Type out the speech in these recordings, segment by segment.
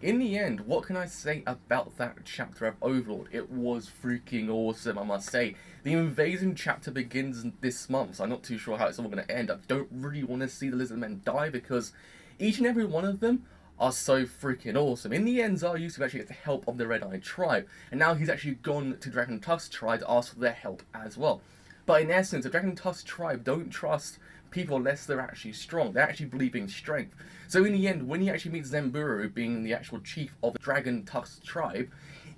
in the end, what can I say about that chapter of Overlord? It was freaking awesome, I must say. The invasion chapter begins this month, so I'm not too sure how it's all going to end. I don't really want to see the Lizzard Men die because each and every one of them are so freaking awesome. In the end, Zaryusu actually gets the help of the Red Eye tribe, and now he's actually gone to Dragon Tusk tribe to ask for their help as well. But in essence, the Dragon Tusk tribe don't trust people unless they're actually strong. They actually believe in strength. So in the end, when he actually meets Zemburu, being the actual chief of the Dragon Tusk tribe,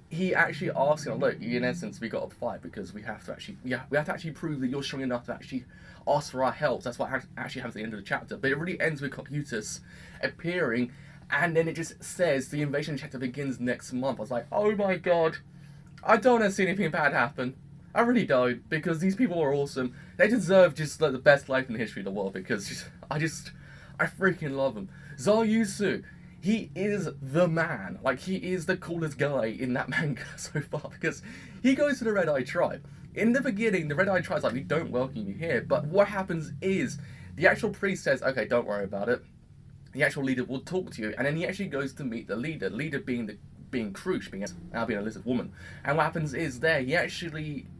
he actually asks him, look, in essence, we got to fight because we have to actually prove that you're strong enough to actually ask for our help. So that's what actually happens at the end of the chapter. But it really ends with Cocytus appearing, and then it just says the invasion chapter begins next month. I was like, oh my god, I don't want to see anything bad happen. I really don't, because these people are awesome. They deserve just like the best life in the history of the world, because I freaking love them. Zaryusu, he is the man. Like, he is the coolest guy in that manga so far, because he goes to the Red Eye tribe. In the beginning, the Red Eye tribe's like, we don't welcome you here, but what happens is, the actual priest says, okay, don't worry about it. The actual leader will talk to you, and then he actually goes to meet the leader being Krush, being a lizard woman. And what happens is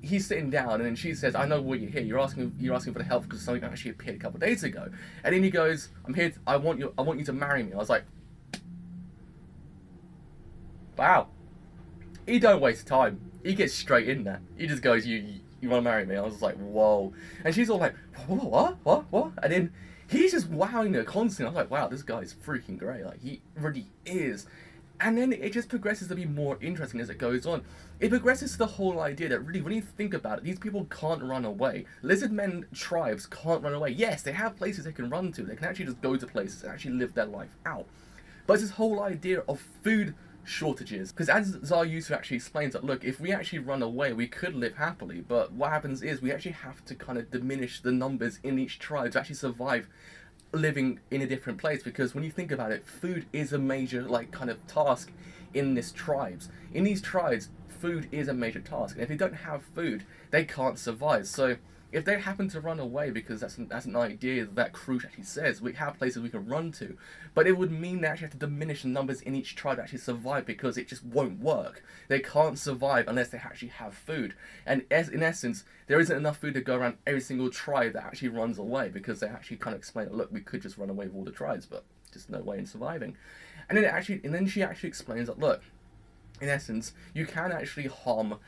he's sitting down, and then she says, I know why you're here. You're asking for the help because something actually appeared a couple of days ago. And then he goes, I'm here, I want you to marry me. I was like, wow. He don't waste time. He gets straight in there. He just goes, you want to marry me? I was like, whoa. And she's all like, what? And then he's just wowing her constantly. I was like, wow, this guy's freaking great. Like, he really is. And then it just progresses to be more interesting as it goes on. It progresses to the whole idea that really, when you think about it, these people can't run away. Lizard Men tribes can't run away. Yes, they have places they can run to. They can actually just go to places and actually live their life out. But it's this whole idea of food shortages. Because as Zaryusu actually explains that, look, if we actually run away, we could live happily. But what happens is we actually have to kind of diminish the numbers in each tribe to actually survive living in a different place, because when you think about it, food is a major kind of task in these tribes. In these tribes, food is a major task, and if they don't have food, they can't survive. So if they happen to run away, because that's an idea that Krush actually says, we have places we can run to, but it would mean they actually have to diminish the numbers in each tribe to actually survive, because it just won't work. They can't survive unless they actually have food. And in essence, there isn't enough food to go around every single tribe that actually runs away, because they actually kind of explain, look, we could just run away with all the tribes, but just no way in surviving. And then she actually explains that, look, in essence, you can actually harm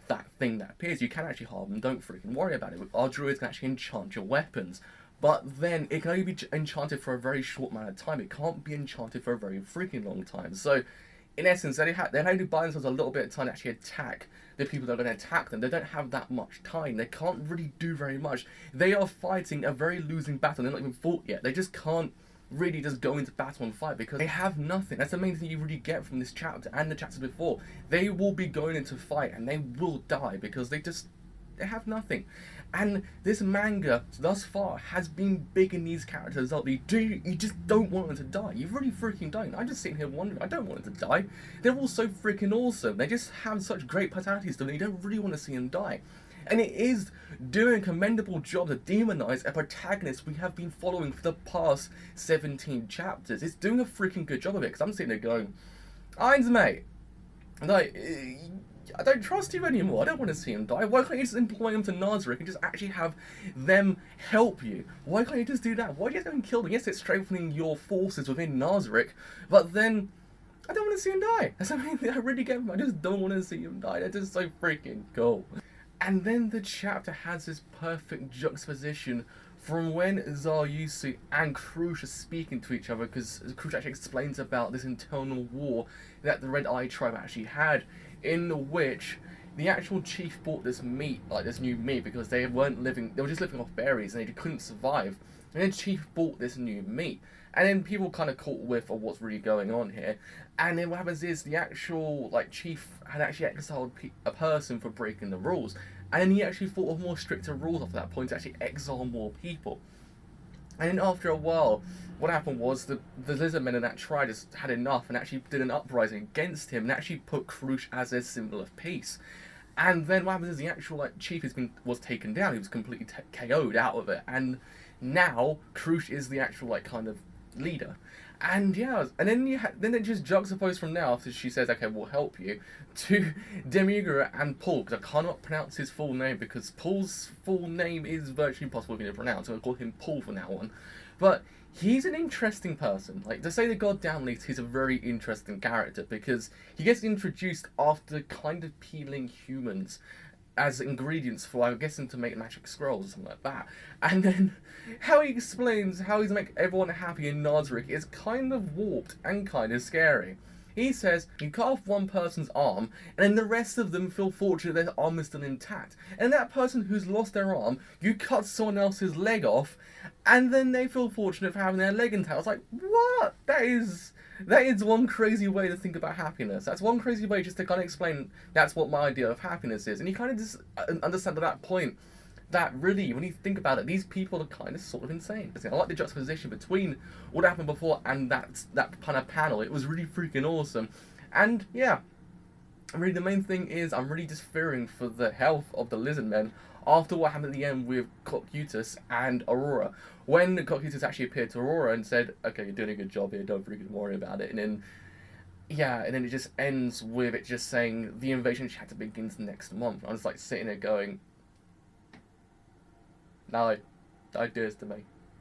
that thing that appears. You can actually harm them, don't freaking worry about it. Our druids can actually enchant your weapons, but then it can only be enchanted for a very short amount of time. It can't be enchanted for a very freaking long time. So in essence, they only buy themselves a little bit of time to actually attack the people that are going to attack them. They don't have that much time. They can't really do very much. They are fighting a very losing battle. They're not even fought yet. They just can't really just go into battle and fight, because they have nothing. That's the main thing you really get from this chapter and the chapters before. They will be going into fight and they will die because they have nothing. And this manga thus far has been big in these characters up. You just don't want them to die. You really freaking don't. I'm just sitting here wondering, I don't want them to die. They're all so freaking awesome. They just have such great personalities to them. You don't really want to see them die. And it is doing a commendable job to demonize a protagonist we have been following for the past 17 chapters. It's doing a freaking good job of it, because I'm sitting there going, Irons, mate, like, I don't trust you anymore. I don't want to see him die. Why can't you just employ him to Nazarick and just actually have them help you? Why can't you just do that? Why do you have to go and kill them? Yes, it's strengthening your forces within Nazarick, but then I don't want to see him die. That's something I really get from. I just don't want to see him die. That's just so freaking cool. And then the chapter has this perfect juxtaposition from when Zaryusu and Krush are speaking to each other, because Krush actually explains about this internal war that the Red Eye tribe actually had, in which the actual chief bought this meat, like this new meat, because they were just living off berries and they couldn't survive. And then chief bought this new meat. And then people kind of caught whiff of what's really going on here. And then what happens is the actual chief had actually exiled a person for breaking the rules. And then he actually thought of more stricter rules after that point to actually exile more people. And then after a while, what happened was the Lizzard Men in that tribe just had enough and actually did an uprising against him and actually put Krush as a symbol of peace. And then what happens is the actual chief was taken down. He was completely KO'd out of it. And now Krush is the actual kind of leader. And yeah, and then then it just juxtaposed from now after she says, "Okay, we'll help you," to Demiurge and Paul, because I cannot pronounce his full name because Paul's full name is virtually impossible for me to pronounce. So I'll call him Paul from now on. But he's an interesting person. Like, to say the goddamn least, he's a very interesting character because he gets introduced after kind of peeling humans as ingredients for, I'm guessing, to make magic scrolls or something like that. And then how he explains how he's to make everyone happy in Nazarick is kind of warped and kind of scary. He says you cut off one person's arm, and then the rest of them feel fortunate their arm is still intact. And that person who's lost their arm, you cut someone else's leg off, and then they feel fortunate for having their leg intact. I was like, what? That is one crazy way to think about happiness. That's one crazy way just to kind of explain that's what my idea of happiness is. And you kind of just understand at that point that really, when you think about it, these people are kind of sort of insane. I like the juxtaposition between what happened before and that kind of panel. It was really freaking awesome. And yeah, really the main thing is I'm really just fearing for the health of the Lizard Men after what happened at the end with Cocytus and Aurora. When Cocytus actually appeared to Aurora and said, "Okay, you're doing a good job here, don't freaking worry about it," and then yeah, and then it just ends with it just saying the invasion chapter begins next month. I was like sitting there going, no, don't do this to me.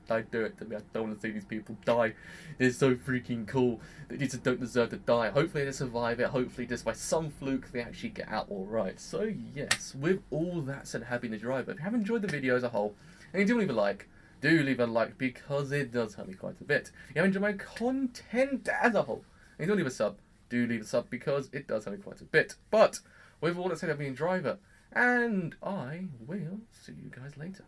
Don't do it to me. I don't want to see these people die. It's so freaking cool. They just don't deserve to die. Hopefully they survive it. Hopefully just by some fluke they actually get out alright. So yes, with all that said, happy to drive. If you have enjoyed the video as a whole, and you do leave a like, do leave a like because it does help me quite a bit. If you have enjoyed my content as a whole, and you don't leave a sub, do leave a sub because it does help me quite a bit. But with all that said, I've been Driver, and I will see you guys later.